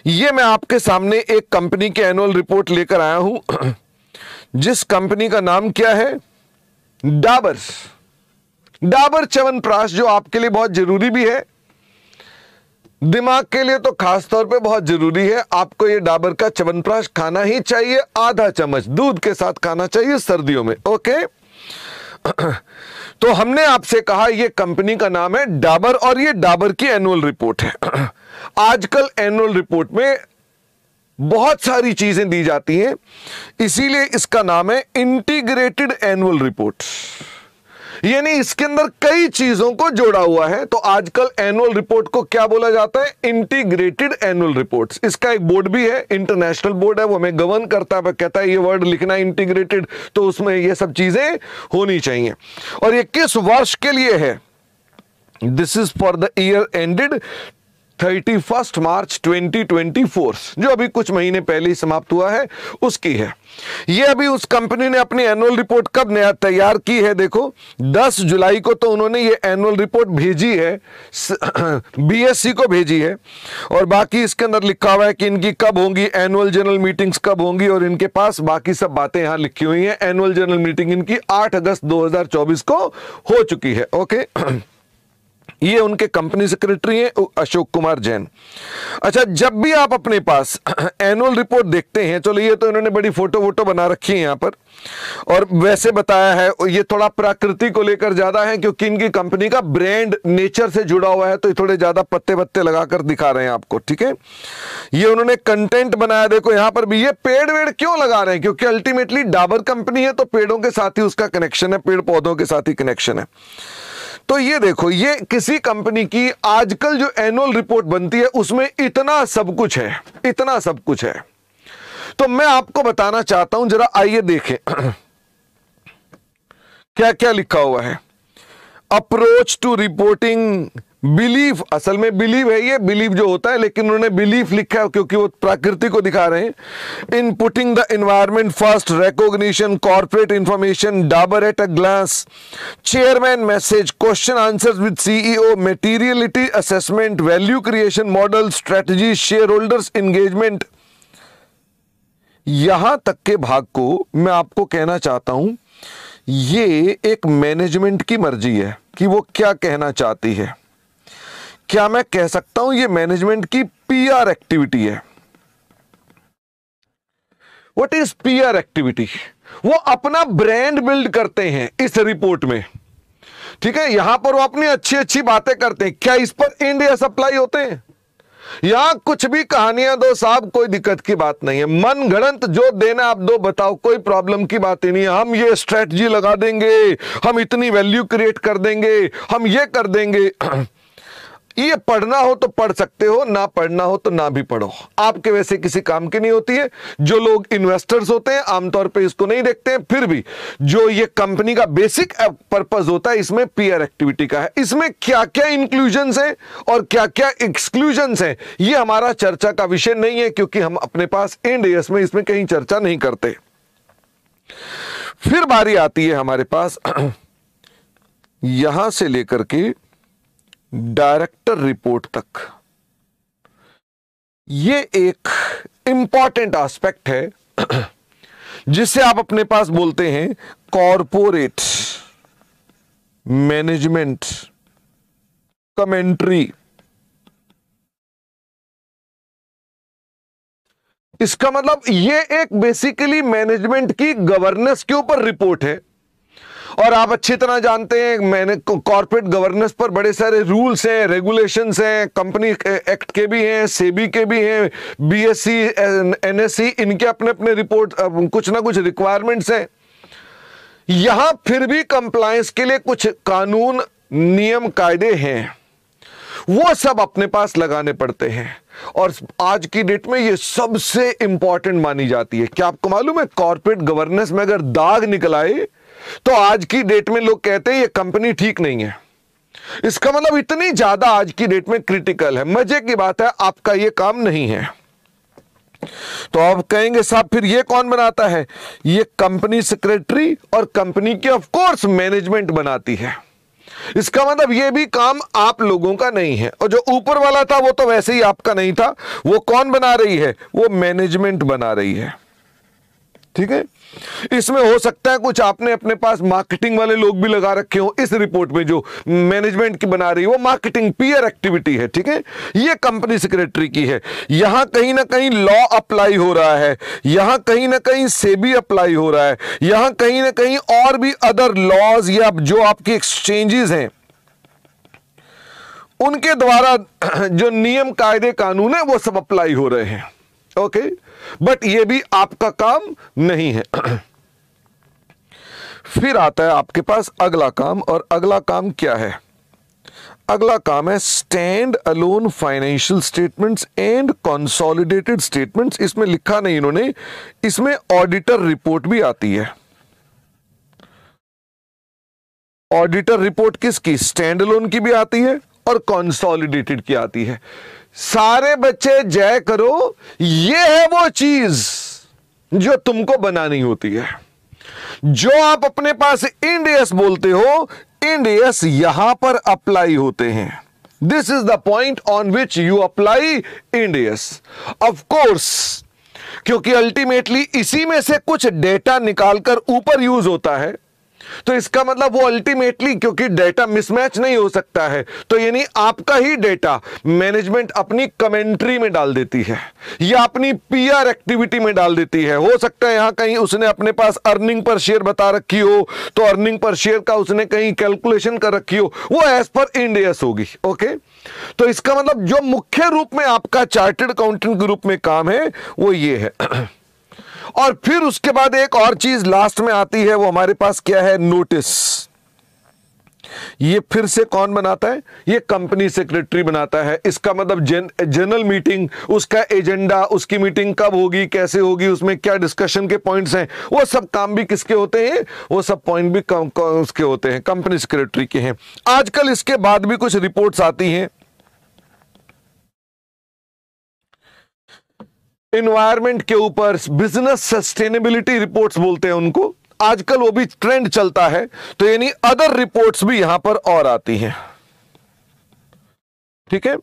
ये मैं आपके सामने एक कंपनी की एनुअल रिपोर्ट लेकर आया हूं, जिस कंपनी का नाम क्या है? डाबर। डाबर च्यवनप्राश, जो आपके लिए बहुत जरूरी भी है, दिमाग के लिए तो खास तौर पे बहुत जरूरी है। आपको ये डाबर का च्यवनप्राश खाना ही चाहिए, आधा चम्मच दूध के साथ खाना चाहिए सर्दियों में। ओके, तो हमने आपसे कहा ये कंपनी का नाम है डाबर और ये डाबर की एनुअल रिपोर्ट है। आजकल एनुअल रिपोर्ट में बहुत सारी चीजें दी जाती हैं, इसीलिए इसका नाम है इंटीग्रेटेड एनुअल रिपोर्ट, यानी इसके अंदर कई चीजों को जोड़ा हुआ है। तो आजकल एनुअल रिपोर्ट को क्या बोला जाता है? Integrated annual reports. इसका एक बोर्ड भी है, इंटरनेशनल बोर्ड है, वो हमें गवर्न करता है, वो कहता है ये वर्ड लिखना इंटीग्रेटेड, तो उसमें ये सब चीजें होनी चाहिए। और ये किस वर्ष के लिए है? This is for the year ended 31 मार्च 2024, जो अभी कुछ महीने पहले ही समाप्त हुआ है, उसकी है। ये अभी उस कंपनी ने अपनी एनुअल रिपोर्ट कब नया तैयार की है? देखो 10 जुलाई को तो उन्होंने ये एनुअल रिपोर्ट भेजी है, बीएससी को भेजी है, और बाकी इसके अंदर लिखा हुआ है कि इनकी कब होंगी एनुअल जनरल मीटिंग्स, कब होंगी, और इनके पास बाकी सब बातें यहां लिखी हुई हैं। एनुअल जनरल मीटिंग इनकी 8 अगस्त 2024 को हो चुकी है। ओके, ये उनके कंपनी सेक्रेटरी हैं अशोक कुमार जैन। अच्छा, जब भी आप अपने पास एनुअल रिपोर्ट देखते हैं, चलो ये तो इन्होंने बड़ी फोटो वोटो बना रखी है यहाँ पर, और वैसे बताया है ये थोड़ा प्रकृति को लेकर ज्यादा है, क्योंकि इनकी कंपनी का ब्रांड नेचर से जुड़ा हुआ है, तो ये थोड़े ज्यादा पत्ते वत्ते लगाकर दिखा रहे हैं आपको। ठीक है, ये उन्होंने कंटेंट बनाया। देखो यहां पर भी ये पेड़ वेड़ क्यों लगा रहे हैं? क्योंकि अल्टीमेटली डाबर कंपनी है, तो पेड़ों के साथ ही उसका कनेक्शन है, पेड़ पौधों के साथ ही कनेक्शन है। तो ये देखो, ये किसी कंपनी की आजकल जो एनुअल रिपोर्ट बनती है उसमें इतना सब कुछ है, इतना सब कुछ है। तो मैं आपको बताना चाहता हूं, जरा आइए देखें क्या क्या लिखा हुआ है। अप्रोच टू रिपोर्टिंग बिलीफ, असल में बिलीव है, ये बिलीव जो होता है, लेकिन उन्होंने बिलीफ लिखा है क्योंकि वो प्रकृति को दिखा रहे हैं। In putting the environment first, recognition, corporate information, Dabur at a glance, chairman message, question answers with CEO, materiality assessment, value creation model, strategy, share holders engagement, यहां तक के भाग को मैं आपको कहना चाहता हूं, ये एक मैनेजमेंट की मर्जी है कि वो क्या कहना चाहती है। क्या मैं कह सकता हूं ये मैनेजमेंट की पीआर एक्टिविटी है? What is PR activity? वो अपना ब्रांड बिल्ड करते हैं इस रिपोर्ट में। ठीक है, यहां पर वो अपनी अच्छी अच्छी बातें करते हैं। क्या इस पर इंडिया सप्लाई होते हैं? यहां कुछ भी कहानियां दो साहब, कोई दिक्कत की बात नहीं है, मन गढ़ंत जो देना आप दो, बताओ, कोई प्रॉब्लम की बात ही नहीं है। हम ये स्ट्रेटजी लगा देंगे, हम इतनी वैल्यू क्रिएट कर देंगे, हम ये कर देंगे। ये पढ़ना हो तो पढ़ सकते हो, ना पढ़ना हो तो ना भी पढ़ो, आपके वैसे किसी काम की नहीं होती है। जो लोग इन्वेस्टर्स होते हैं आमतौर पे इसको नहीं देखते हैं, फिर भी जो ये कंपनी का बेसिक पर्पस होता है इसमें पीआर एक्टिविटी का है। इसमें क्या क्या इंक्लूजन्स हैं और क्या क्या एक्सक्लूजन्स हैं, ये हमारा चर्चा का विषय नहीं है, क्योंकि हम अपने पास इंडियस में इसमें कहीं चर्चा नहीं करते। फिर बारी आती है हमारे पास यहां से लेकर के डायरेक्टर रिपोर्ट तक। ये एक इंपॉर्टेंट एस्पेक्ट है जिसे आप अपने पास बोलते हैं कॉरपोरेट मैनेजमेंट कमेंट्री। इसका मतलब ये एक बेसिकली मैनेजमेंट की गवर्नेंस के ऊपर रिपोर्ट है, और आप अच्छी तरह जानते हैं मैंने कॉर्पोरेट गवर्नेंस पर बड़े सारे रूल्स हैं, रेगुलेशंस हैं, कंपनी एक्ट के भी हैं, सेबी के भी हैं, बीएससी, एनएससी, इनके अपने अपने रिपोर्ट कुछ ना कुछ रिक्वायरमेंट्स हैं। यहां फिर भी कंप्लायंस के लिए कुछ कानून, नियम, कायदे हैं, वो सब अपने पास लगाने पड़ते हैं, और आज की डेट में ये सबसे इंपॉर्टेंट मानी जाती है। क्या आपको मालूम है, कॉर्पोरेट गवर्नेंस में अगर दाग निकल आए तो आज की डेट में लोग कहते हैं ये कंपनी ठीक नहीं है। इसका मतलब इतनी ज्यादा आज की डेट में क्रिटिकल है। मजे की बात है, आपका ये काम नहीं है। तो आप कहेंगे साहब फिर ये कौन बनाता है? ये कंपनी सेक्रेटरी और कंपनी की ऑफ कोर्स मैनेजमेंट बनाती है। इसका मतलब ये भी काम आप लोगों का नहीं है, और जो ऊपर वाला था वो तो वैसे ही आपका नहीं था। वो कौन बना रही है? वो मैनेजमेंट बना रही है। ठीक है, इसमें हो सकता है कुछ आपने अपने पास मार्केटिंग वाले लोग भी लगा रखे हो। इस रिपोर्ट में जो मैनेजमेंट की बना रही है वो मार्केटिंग पीआर एक्टिविटी है। ठीक है, ये कंपनी सेक्रेटरी की है। यहां कहीं ना कहीं लॉ अप्लाई हो रहा है, यहां कहीं ना कहीं सेबी अप्लाई हो रहा है, यहां कहीं ना कहीं और भी अदर लॉज या जो आपके एक्सचेंजेस हैं उनके द्वारा जो नियम कायदे कानून है वो सब अप्लाई हो रहे हैं। ओके, बट ये भी आपका काम नहीं है। फिर आता है आपके पास अगला काम, और अगला काम क्या है? अगला काम है stand alone financial statements and consolidated statements. इसमें लिखा नहीं इन्होंने, इसमें ऑडिटर रिपोर्ट भी आती है। ऑडिटर रिपोर्ट किसकी? स्टैंड अलोन की भी आती है और कंसोलिडेटेड की आती है। सारे बच्चे जय करो, ये है वो चीज जो तुमको बनानी होती है। जो आप अपने पास इंड एस बोलते हो, इंड एस यहां पर अप्लाई होते हैं। This is the point on which you apply end S. Of course, क्योंकि अल्टीमेटली इसी में से कुछ डेटा निकालकर ऊपर यूज होता है, तो इसका मतलब वो अल्टीमेटली, क्योंकि डेटा मिसमैच नहीं हो सकता है, तो यानी आपका ही डेटा मैनेजमेंट अपनी कमेंट्री में डाल देती है या अपनी पीआर एक्टिविटी में डाल देती है। हो सकता है यहां कहीं उसने अपने पास अर्निंग पर शेयर बता रखी हो, तो अर्निंग पर शेयर का उसने कहीं कैलकुलेशन कर रखी हो, वो एज पर इंड एस होगी। ओके, तो इसका मतलब जो मुख्य रूप में आपका चार्टर्ड अकाउंटेंट के रूप में काम है वो ये है। और फिर उसके बाद एक और चीज लास्ट में आती है, वो हमारे पास क्या है? नोटिस। ये फिर से कौन बनाता है? ये कंपनी सेक्रेटरी बनाता है। इसका मतलब जनरल मीटिंग, उसका एजेंडा, उसकी मीटिंग कब होगी, कैसे होगी, उसमें क्या डिस्कशन के पॉइंट्स हैं, वो सब काम भी किसके होते हैं? वो सब पॉइंट भी उसके होते हैं, कंपनी सेक्रेटरी के हैं। आजकल इसके बाद भी कुछ रिपोर्ट्स आती हैं, एनवायरमेंट के ऊपर, बिजनेस सस्टेनेबिलिटी रिपोर्ट्स बोलते हैं उनको। आजकल वो भी ट्रेंड चलता है, तो यानी अदर रिपोर्ट्स भी यहां पर और आती हैं। ठीक है,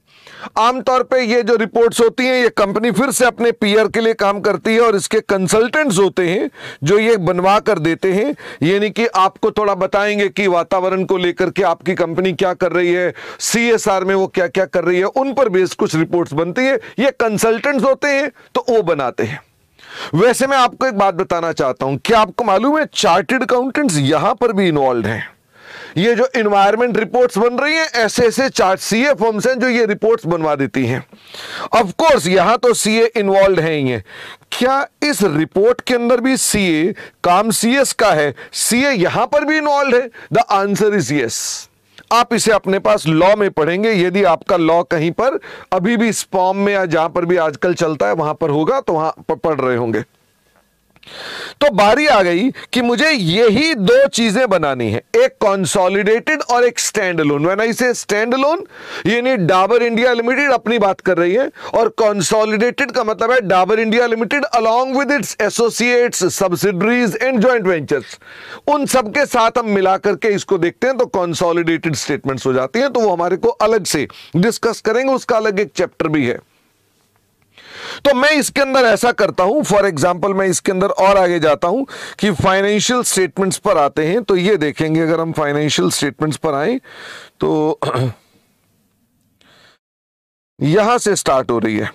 आमतौर पे ये जो रिपोर्ट्स होती हैं, ये कंपनी फिर से अपने पीआर के लिए काम करती है, और इसके कंसल्टेंट्स होते हैं जो ये बनवा कर देते हैं, यानी कि आपको थोड़ा बताएंगे कि वातावरण को लेकर के आपकी कंपनी क्या कर रही है, सीएसआर में वो क्या क्या कर रही है, उन पर बेस्ड कुछ रिपोर्ट्स बनती है। ये कंसल्टेंट्स होते हैं तो वो बनाते हैं। वैसे मैं आपको एक बात बताना चाहता हूं, क्या आपको मालूम है चार्टर्ड अकाउंटेंट्स यहां पर भी इन्वॉल्व हैं? ये जो एनवायरमेंट रिपोर्ट्स बन रही हैं, ऐसे ऐसे चार्ट सीए फर्म्स हैं जो ये रिपोर्ट्स बनवा देती हैं। ऑफ कोर्स यहां तो सीए इन्वॉल्व हैं ही हैं। क्या इस रिपोर्ट के अंदर भी सीए काम सीएस का है, सीए यहां पर भी इन्वॉल्व है? The answer is yes. आप इसे अपने पास लॉ में पढ़ेंगे, यदि आपका लॉ कहीं पर अभी भी स्पॉम में या जहां पर भी आजकल चलता है वहां पर होगा, तो वहां पर पढ़ रहे होंगे। तो बारी आ गई कि मुझे यही दो चीजें बनानी है, एक कंसोलिडेटेड और एक स्टैंड अलोन। व्हेन आई से स्टैंड अलोन, यानी डाबर इंडिया लिमिटेड अपनी बात कर रही है, और कंसोलिडेटेड का मतलब है Dabur India limited along with its associates, subsidiaries and joint ventures, उन सबके साथ हम मिला करके इसको देखते हैं तो कंसोलिडेटेड स्टेटमेंट्स हो जाती हैं। तो वो हमारे को अलग से डिस्कस करेंगे, उसका अलग एक चैप्टर भी है। तो मैं इसके अंदर ऐसा करता हूं, फॉर एग्जांपल मैं इसके अंदर और आगे जाता हूं कि फाइनेंशियल स्टेटमेंट्स पर आते हैं। तो ये देखेंगे, अगर हम फाइनेंशियल स्टेटमेंट्स पर आए तो यहां से स्टार्ट हो रही है।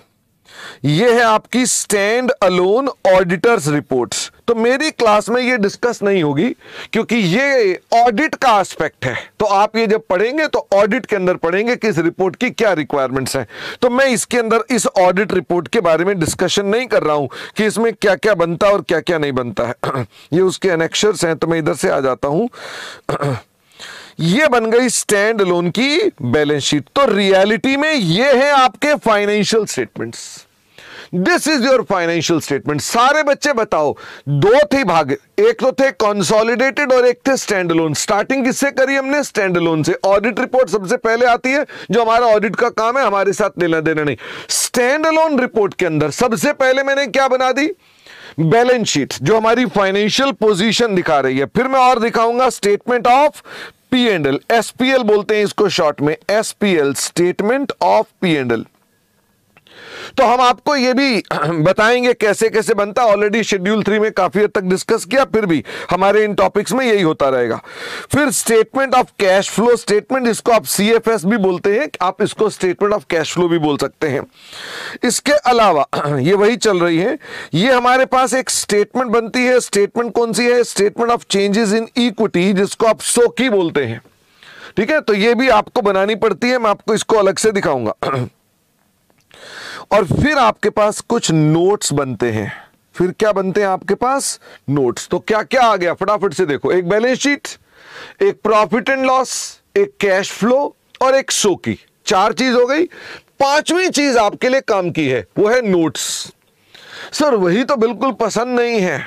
ये है आपकी स्टैंड अलोन ऑडिटर्स रिपोर्ट्स। तो मेरी क्लास में ये डिस्कस नहीं होगी क्योंकि ये ऑडिट का एस्पेक्ट है। तो आप ये जब पढ़ेंगे तो ऑडिट के अंदर पढ़ेंगे कि इस रिपोर्ट की क्या रिक्वायरमेंट्स हैं। तो मैं इसके अंदर इस ऑडिट रिपोर्ट के बारे में डिस्कशन नहीं कर रहा हूं कि इसमें क्या क्या बनता है और क्या क्या नहीं बनता है। ये उसके एनेक्शर्स हैं। तो मैं इधर से आ जाता हूं। ये बन गई स्टैंड अलोन की बैलेंस शीट। तो रियलिटी में ये है आपके financial statements. This is your financial statement. सारे बच्चे बताओ, दो थे भाग, एक तो थे कंसोलिडेटेड और एक थे स्टैंड अलोन। स्टार्टिंग किससे करी हमने? स्टैंड अलोन से। ऑडिट रिपोर्ट सबसे पहले आती है, जो हमारा ऑडिट का काम है, हमारे साथ लेना देना नहीं। स्टैंड अलोन रिपोर्ट के अंदर सबसे पहले मैंने क्या बना दी? बैलेंस शीट, जो हमारी फाइनेंशियल पोजीशन दिखा रही है। फिर मैं और दिखाऊंगा स्टेटमेंट ऑफ P&L, SPL बोलते हैं इसको शॉर्ट में, SPL स्टेटमेंट ऑफ P&L। तो हम आपको यह भी बताएंगे कैसे कैसे बनता है। ऑलरेडी शेड्यूल 3 में काफी हद तक डिस्कस किया, फिर भी हमारे इन टॉपिक्स में यही होता रहेगा। फिर statement of cash flow statement, इसको आप CFS भी बोलते हैं, आप इसको स्टेटमेंट ऑफ कैश फ्लो भी बोल सकते हैं। इसके अलावा ये वही चल रही है, ये हमारे पास एक स्टेटमेंट बनती है। स्टेटमेंट कौन सी है? Statement of changes in equity, जिसको आप SOCI बोलते हैं। ठीक है, तो ये भी आपको बनानी पड़ती है, मैं आपको इसको अलग से दिखाऊंगा। और फिर आपके पास कुछ नोट्स बनते हैं। फिर क्या बनते हैं आपके पास? नोट्स। तो क्या क्या आ गया फटाफट से देखो, एक बैलेंस शीट, एक प्रॉफिट एंड लॉस, एक कैश फ्लो और एक SOCI। 4 चीज हो गई। 5वीं चीज आपके लिए काम की है, वो है नोट्स। सर वही तो बिल्कुल पसंद नहीं है,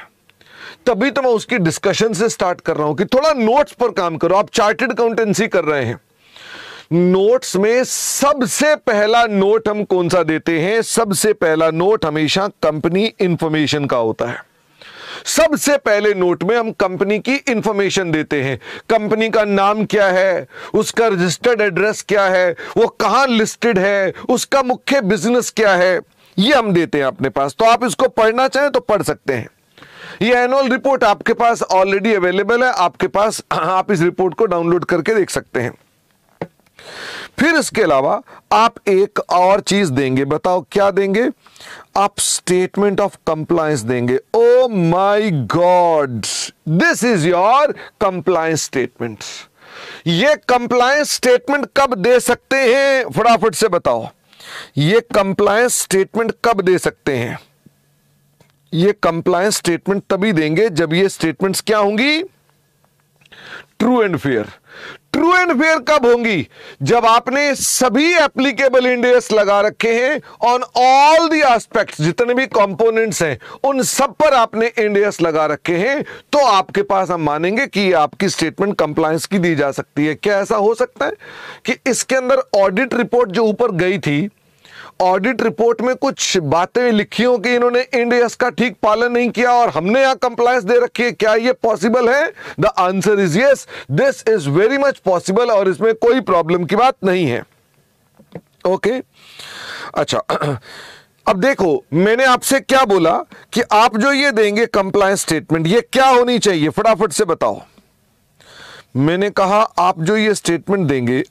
तभी तो मैं उसकी डिस्कशन से स्टार्ट कर रहा हूं कि थोड़ा नोट्स पर काम करो। आप चार्टर्ड अकाउंटेंसी कर रहे हैं, नोट्स में सबसे पहला नोट हम कौन सा देते हैं? सबसे पहला नोट हमेशा कंपनी इंफॉर्मेशन का होता है। सबसे पहले नोट में हम कंपनी की इंफॉर्मेशन देते हैं। कंपनी का नाम क्या है, उसका रजिस्टर्ड एड्रेस क्या है, वो कहां लिस्टेड है, उसका मुख्य बिजनेस क्या है, ये हम देते हैं अपने पास। तो आप इसको पढ़ना चाहें तो पढ़ सकते हैं। ये एनुअल रिपोर्ट आपके पास ऑलरेडी अवेलेबल है आपके पास, आप इस रिपोर्ट को डाउनलोड करके देख सकते हैं। फिर इसके अलावा आप एक और चीज देंगे, बताओ क्या देंगे? आप स्टेटमेंट ऑफ कंप्लायंस देंगे। Oh my God, this is your compliance statement. ये कंप्लायंस स्टेटमेंट कब दे सकते हैं? फटाफट से बताओ, ये कंप्लायंस स्टेटमेंट कब दे सकते हैं? ये कंप्लायंस स्टेटमेंट तभी देंगे जब ये स्टेटमेंट्स क्या होंगी? True and fair. True and fair कब होंगी? जब आपने सभी एप्लीकेबल इंड एस लगा रखे हैं ऑन ऑल द एस्पेक्ट्स, जितने भी कंपोनेंट्स हैं उन सब पर आपने इंड एस लगा रखे हैं, तो आपके पास हम मानेंगे कि आपकी स्टेटमेंट कंप्लायंस की दी जा सकती है। क्या ऐसा हो सकता है कि इसके अंदर ऑडिट रिपोर्ट जो ऊपर गई थी, ऑडिट रिपोर्ट में कुछ बातें लिखी हो कि इन्होंने इंड एस का ठीक पालन नहीं किया और हमने यहां कंप्लायंस दे रखी है? क्या ये पॉसिबल है? The answer is yes, this is very much possible और इसमें कोई प्रॉब्लम की बात नहीं है। ओके, अच्छा, अब देखो मैंने आपसे क्या बोला कि आप जो ये देंगे कंप्लायंस स्टेटमेंट, ये क्या होनी चाहिए? फटाफट से बताओ। मैंने कहा आप जो ये स्टेटमेंट देंगे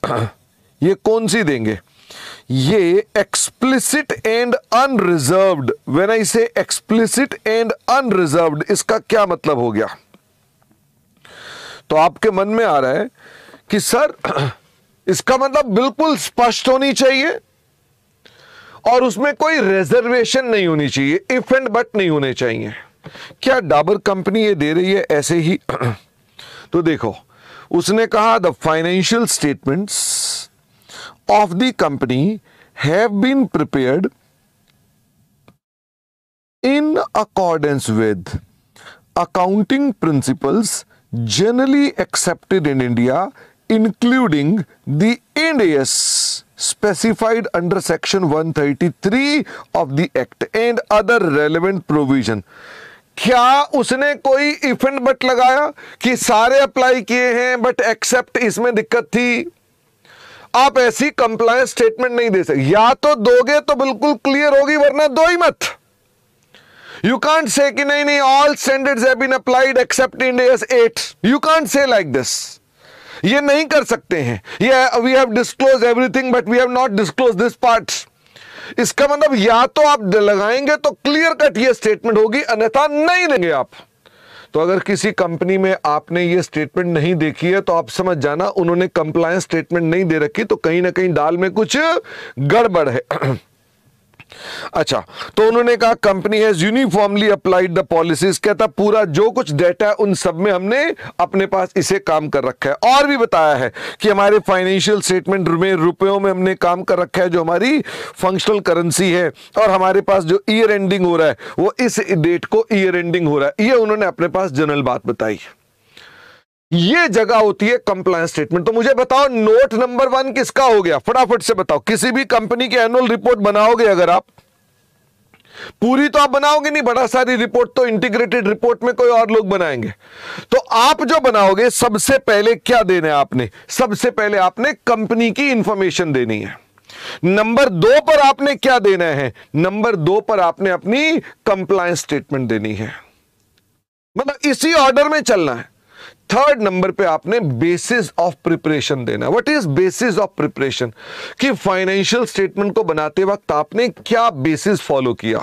ये कौन सी देंगे? ये explicit and unreserved. When I से एक्सप्लिसिट एंड अनरिजर्व्ड, इसका क्या मतलब हो गया? तो आपके मन में आ रहा है कि सर इसका मतलब बिल्कुल स्पष्ट होनी चाहिए और उसमें कोई रिजर्वेशन नहीं होनी चाहिए, इफ एंड बट नहीं होने चाहिए। क्या डाबर कंपनी ये दे रही है ऐसे ही? तो देखो, उसने कहा the financial statements of the company have been prepared in accordance with accounting principles generally accepted in India, including the Ind AS specified under section 133 of the act and other relevant provision। क्या उसने कोई if and but लगाया कि सारे apply किए हैं but except इसमें दिक्कत थी? आप ऐसी कंप्लायंस स्टेटमेंट नहीं दे सकते। या तो दोगे तो बिल्कुल क्लियर होगी, वरना दो ही मत। यू कांट से कि नहीं नहीं all standards have been applied except Ind AS 8। You can't say like this. ये नहीं कर सकते हैं। ये we have disclose everything but we have not disclose this part. इसका मतलब या तो आप लगाएंगे तो क्लियर कट ये स्टेटमेंट होगी, अन्यथा नहीं देंगे आप। तो अगर किसी कंपनी में आपने ये स्टेटमेंट नहीं देखी है तो आप समझ जाना उन्होंने कंप्लायंस स्टेटमेंट नहीं दे रखी, तो कहीं ना कहीं दाल में कुछ गड़बड़ है। अच्छा, तो उन्होंने कहा company has uniformly applied the policies. कहता पूरा जो कुछ डेटा है उन सब में हमने अपने पास इसे काम कर रखा है। और भी बताया है कि हमारे फाइनेंशियल स्टेटमेंट में रुपयों में हमने काम कर रखा है, जो हमारी फंक्शनल करेंसी है, और हमारे पास जो ईयर एंडिंग हो रहा है वो इस डेट को ईयर एंडिंग हो रहा है। ये उन्होंने अपने पास जनरल बात बताई। ये जगह होती है कंप्लायंस स्टेटमेंट। तो मुझे बताओ नोट नंबर 1 किसका हो गया? फटाफट से बताओ। किसी भी कंपनी की एनुअल रिपोर्ट बनाओगे अगर आप, पूरी तो आप बनाओगे नहीं, बड़ा सारी रिपोर्ट तो इंटीग्रेटेड रिपोर्ट में कोई और लोग बनाएंगे। तो आप जो बनाओगे सबसे पहले क्या देना है आपने, सबसे पहले आपने कंपनी की इंफॉर्मेशन देनी है। नंबर 2 पर आपने क्या देना है, नंबर 2 पर आपने अपनी कंप्लायंस स्टेटमेंट देनी है, मतलब इसी ऑर्डर में चलना है। थर्ड नंबर पे आपने बेसिस ऑफ प्रिपरेशन देना है। What is basis of preparation, कि फाइनेंशियल स्टेटमेंट को बनाते वक्त आपने क्या बेसिस फॉलो किया,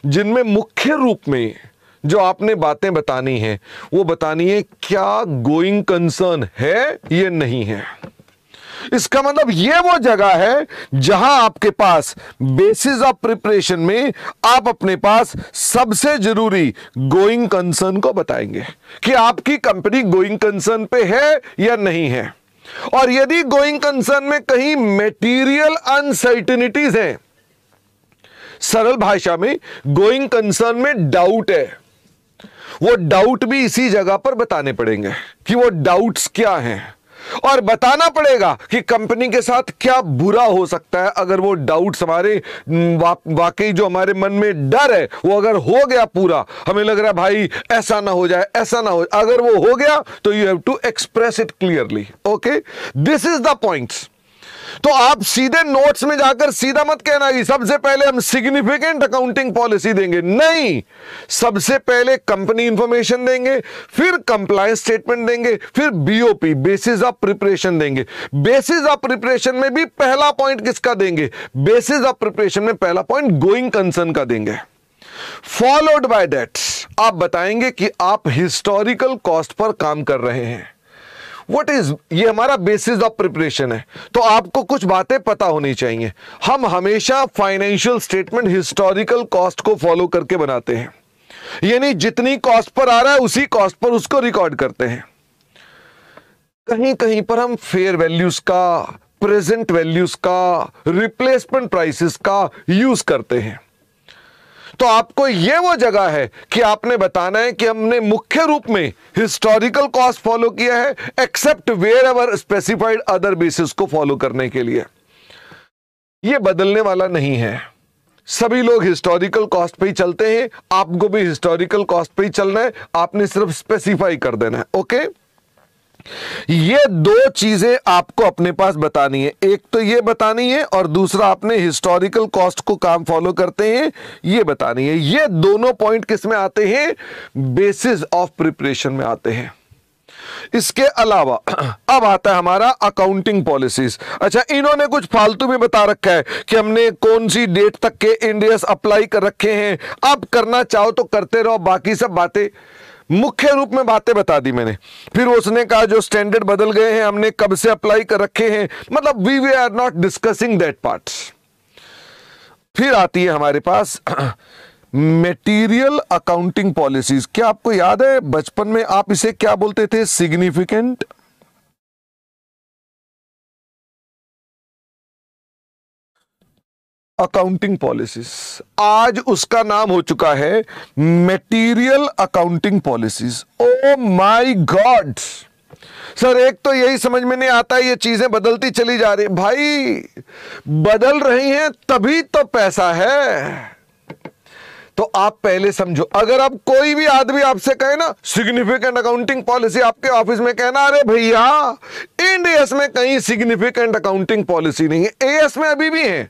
जिनमें मुख्य रूप में जो आपने बातें बतानी है वो बतानी है क्या गोइंग कंसर्न है या नहीं है। इसका मतलब यह वो जगह है जहां आपके पास बेसिस ऑफ प्रिपरेशन में आप अपने पास सबसे जरूरी गोइंग कंसर्न को बताएंगे कि आपकी कंपनी गोइंग कंसर्न पे है या नहीं है। और यदि गोइंग कंसर्न में कहीं मटेरियल अनसर्टेनिटीज हैं, सरल भाषा में गोइंग कंसर्न में डाउट है, वो डाउट भी इसी जगह पर बताने पड़ेंगे कि वो डाउट्स क्या हैं, और बताना पड़ेगा कि कंपनी के साथ क्या बुरा हो सकता है अगर वो डाउट्स हमारे वाकई जो हमारे मन में डर है वो अगर हो गया पूरा, हमें लग रहा है भाई ऐसा ना हो जाए, ऐसा ना हो, अगर वो हो गया तो you have to express it clearly. Okay, this is the points. तो आप सीधे नोट्स में जाकर सीधा मत कहना कि सबसे पहले हम सिग्निफिकेंट अकाउंटिंग पॉलिसी देंगे, नहीं, सबसे पहले कंपनी इंफॉर्मेशन देंगे, फिर कंप्लायंस स्टेटमेंट देंगे, फिर बीओपी बेसिस ऑफ प्रिपरेशन देंगे। बेसिस ऑफ प्रिपरेशन में भी पहला पॉइंट किसका देंगे, बेसिस ऑफ प्रिपरेशन में पहला पॉइंट गोइंग कंसर्न का देंगे। फॉलोड बाय दैट आप बताएंगे कि आप हिस्टोरिकल कॉस्ट पर काम कर रहे हैं। What is, ये हमारा बेसिस ऑफ प्रिपरेशन है, तो आपको कुछ बातें पता होनी चाहिए। हम हमेशा फाइनेंशियल स्टेटमेंट हिस्टोरिकल कॉस्ट को फॉलो करके बनाते हैं, यानी जितनी कॉस्ट पर आ रहा है उसी कॉस्ट पर उसको रिकॉर्ड करते हैं। कहीं कहीं पर हम फेयर वैल्यूज का, प्रेजेंट वैल्यूज का, रिप्लेसमेंट प्राइसेस का यूज करते हैं। तो आपको यह वो जगह है कि आपने बताना है कि हमने मुख्य रूप में हिस्टोरिकल कॉस्ट फॉलो किया है, except wherever specified other basis को फॉलो करने के लिए। यह बदलने वाला नहीं है, सभी लोग हिस्टोरिकल कॉस्ट पे ही चलते हैं, आपको भी हिस्टोरिकल कॉस्ट पे ही चलना है, आपने सिर्फ स्पेसिफाई कर देना है। ओके, ये दो चीजें आपको अपने पास बतानी है, एक तो ये बतानी है और दूसरा आपने हिस्टोरिकल कॉस्ट को काम फॉलो करते हैं ये बतानी है। ये दोनों पॉइंट किस में आते हैं, बेसिस ऑफ प्रिपरेशन में आते हैं। इसके अलावा अब आता है हमारा अकाउंटिंग पॉलिसीज। अच्छा, इन्होंने कुछ फालतू में बता रखा है कि हमने कौन सी डेट तक के इंड एस अप्लाई कर रखे हैं, अब करना चाहो तो करते रहो, बाकी सब बातें मुख्य रूप में बातें बता दी मैंने। फिर उसने कहा जो स्टैंडर्ड बदल गए हैं, हमने कब से अप्लाई कर रखे हैं, मतलब we are not discussing that part. फिर आती है हमारे पास मटेरियल अकाउंटिंग पॉलिसीज। क्या आपको याद है बचपन में आप इसे क्या बोलते थे, सिग्निफिकेंट अकाउंटिंग पॉलिसीज, आज उसका नाम हो चुका है material accounting policies. Oh my God sir, एक तो यही समझ में नहीं आता है, ये चीजें बदलती चली जा रही। भाई बदल रही हैं तभी तो पैसा है। तो आप पहले समझो, अगर अब कोई भी आदमी आपसे कहे ना सिग्निफिकेंट अकाउंटिंग पॉलिसी आपके ऑफिस में, कहना अरे भैया इंड एस में कहीं सिग्निफिकेंट अकाउंटिंग पॉलिसी नहीं है। एएस में अभी भी है,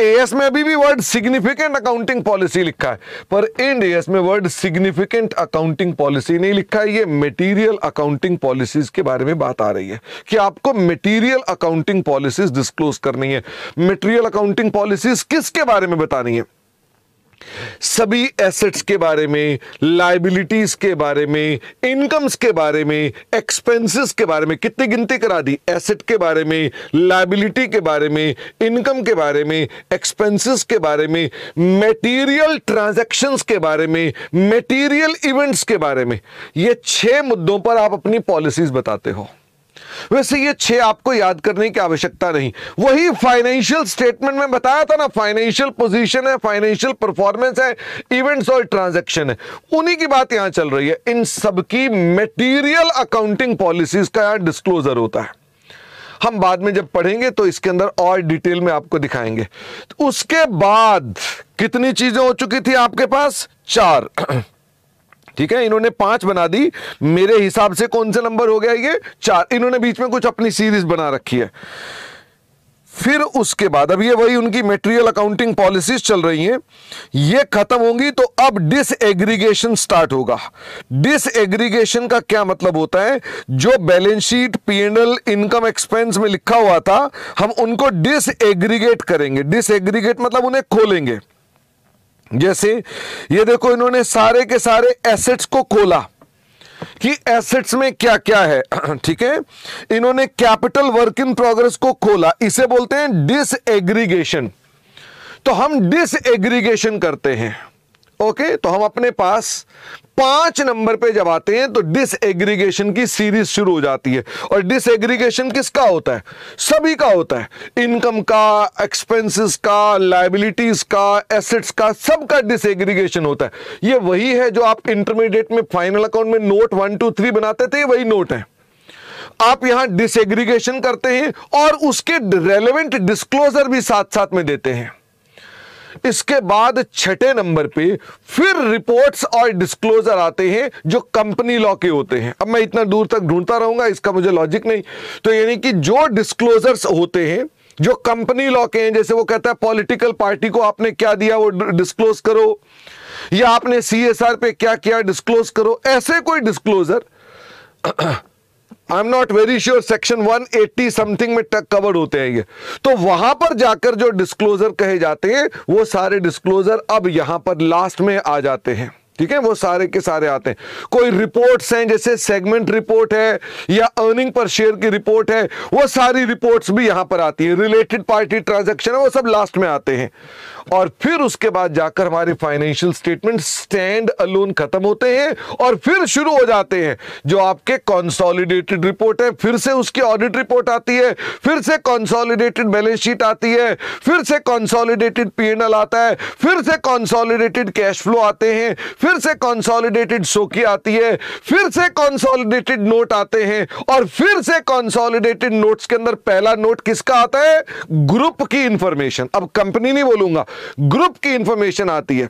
एएस में अभी भी वर्ड सिग्निफिकेंट अकाउंटिंग पॉलिसी लिखा है, पर इंड एस में वर्ड सिग्निफिकेंट अकाउंटिंग पॉलिसी नहीं लिखा है। ये मटेरियल अकाउंटिंग पॉलिसीज के बारे में बात आ रही है कि आपको मटेरियल अकाउंटिंग पॉलिसीज डिस्क्लोज करनी है। मटेरियल अकाउंटिंग पॉलिसीज किसके बारे में बतानी है, सभी एसेट्स के बारे में, लायबिलिटीज के बारे में, इनकम्स के बारे में, एक्सपेंसेस के बारे में। कितनी गिनती करा दी, एसेट के बारे में, लायबिलिटी के बारे में, इनकम के बारे में, एक्सपेंसेस के बारे में, मटेरियल ट्रांजैक्शंस के बारे में, मटेरियल इवेंट्स के बारे में। ये 6 मुद्दों पर आप अपनी पॉलिसीज बताते हो। वैसे ये 6 आपको याद करने की आवश्यकता नहीं, वही फाइनेंशियल स्टेटमेंट में बताया था ना, फाइनेंशियल पोजीशन है, फाइनेंशियल परफॉर्मेंस है, इवेंट्स और ट्रांजैक्शन है, उन्हीं की बात यहां चल रही है। इन सब की मटेरियल अकाउंटिंग पॉलिसीज का यहां डिस्क्लोजर होता है। हम बाद में जब पढ़ेंगे तो इसके अंदर और डिटेल में आपको दिखाएंगे। तो उसके बाद कितनी चीजें हो चुकी थी आपके पास? 4। ठीक है, इन्होंने 5 बना दी, मेरे हिसाब से कौन सा नंबर हो गया ये? 4। इन्होंने बीच में कुछ अपनी सीरीज बना रखी है। फिर उसके बाद अब ये वही उनकी मटेरियल अकाउंटिंग पॉलिसीज चल रही हैं, ये खत्म होंगी तो अब डिसएग्रीगेशन स्टार्ट होगा। डिसएग्रीगेशन का क्या मतलब होता है? जो balance sheet, P&L, income expense में लिखा हुआ था, हम उनको डिसएग्रीगेट करेंगे। डिसएग्रीगेट मतलब उन्हें खोलेंगे। जैसे ये देखो, इन्होंने सारे के सारे एसेट्स को खोला कि एसेट्स में क्या क्या है। ठीक है, इन्होंने कैपिटल वर्क इन प्रोग्रेस को खोला, इसे बोलते हैं डिसएग्रीगेशन। तो हम डिसएग्रीगेशन करते हैं। ओके, तो हम अपने पास 5 नंबर पे जब आते हैं तो डिसएग्रीगेशन की सीरीज शुरू हो जाती है। और डिसएग्रीगेशन किसका होता है? सभी का होता है। इनकम का, एक्सपेंसेस का, लायबिलिटीज का, एसेट्स का, सबका डिसएग्रीगेशन होता है। ये वही है जो आप इंटरमीडिएट में फाइनल अकाउंट में नोट 1, 2, 3 बनाते थे, वही नोट है। आप यहां डिसएग्रीगेशन करते हैं और उसके रेलेवेंट डिस्क्लोजर भी साथ साथ में देते हैं। इसके बाद 6ठे नंबर पे फिर रिपोर्ट्स और डिस्क्लोजर आते हैं जो कंपनी लॉ के होते हैं। अब मैं इतना दूर तक ढूंढता रहूंगा, इसका मुझे लॉजिक नहीं। तो यानी कि जो डिस्क्लोजर्स होते हैं जो कंपनी लॉ के हैं, जैसे वो कहता है पॉलिटिकल पार्टी को आपने क्या दिया वो डिस्क्लोज करो, या आपने CSR पे क्या किया डिस्क्लोज करो, ऐसे कोई disclosure I am not very sure section 180 something में कवर्ड होते हैं ये। तो वहां पर जाकर जो डिस्क्लोजर कहे जाते हैं वो सारे डिस्क्लोजर अब यहां पर लास्ट में आ जाते हैं। ठीक है, वो सारे के सारे आते हैं। कोई रिपोर्ट्स हैं जैसे सेगमेंट रिपोर्ट है या अर्निंग पर शेयर की रिपोर्ट है, वो सारी रिपोर्ट्स भी यहां पर आती है। रिलेटेड पार्टी ट्रांजैक्शन है, वो सब लास्ट में आते हैं। और फिर उसके बाद जाकर हमारे फाइनेंशियल स्टेटमेंट स्टैंड अलोन खत्म होते हैं और फिर शुरू हो जाते हैं जो आपके कंसोलिडेटेड रिपोर्ट है, फिर से उसकी ऑडिट रिपोर्ट आती है, फिर से कंसोलिडेटेड बैलेंस शीट आती है, फिर से कंसोलिडेटेड P&L आता है, फिर से कंसोलिडेटेड कैश फ्लो आते हैं, फिर से कंसोलिडेटेड शोकी आती है, फिर से कंसोलिडेटेड नोट आते हैं, और फिर से कंसोलिडेटेड नोट्स के अंदर पहला नोट किसका आता है? ग्रुप की इंफॉर्मेशन। अब कंपनी नहीं बोलूंगा, ग्रुप की इंफॉर्मेशन आती है।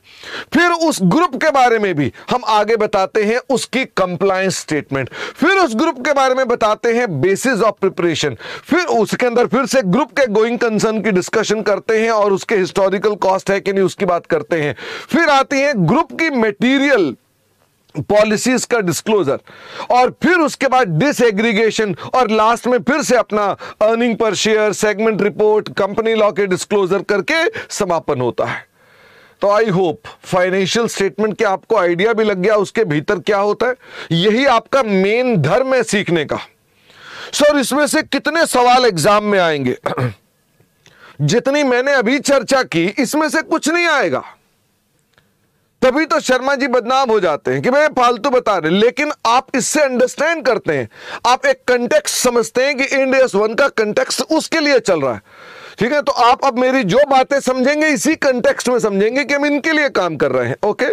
फिर उस ग्रुप के बारे में भी हम आगे बताते हैं उसकी कंप्लायंस स्टेटमेंट, फिर उस ग्रुप के बारे में बताते हैं बेसिस ऑफ प्रिपरेशन, फिर उसके अंदर फिर से ग्रुप के गोइंग कंसर्न की डिस्कशन करते हैं और उसके हिस्टोरिकल कॉस्ट है कि नहीं उसकी बात करते हैं। फिर आती है ग्रुप की मटेरियल पॉलिसीज का डिस्क्लोजर, और फिर उसके बाद डिसएग्रीगेशन, और लास्ट में फिर से अपना earning per share, segment report, company law के डिस्क्लोजर करके समापन होता है। तो आई होप फाइनेंशियल स्टेटमेंट के आपको आइडिया भी लग गया उसके भीतर क्या होता है। यही आपका मेन धर्म है सीखने का। सर इसमें से कितने सवाल एग्जाम में आएंगे? जितनी मैंने अभी चर्चा की इसमें से कुछ नहीं आएगा। तभी तो शर्मा जी बदनाम हो जाते हैं कि भाई फालतू बता रहे, लेकिन आप इससे अंडरस्टैंड करते हैं, आप एक कंटेक्स्ट समझते हैं कि इंड AS 1 का कंटेक्स्ट उसके लिए चल रहा है। ठीक है, तो आप अब मेरी जो बातें समझेंगे इसी कंटेक्स्ट में समझेंगे कि हम इनके लिए काम कर रहे हैं। ओके।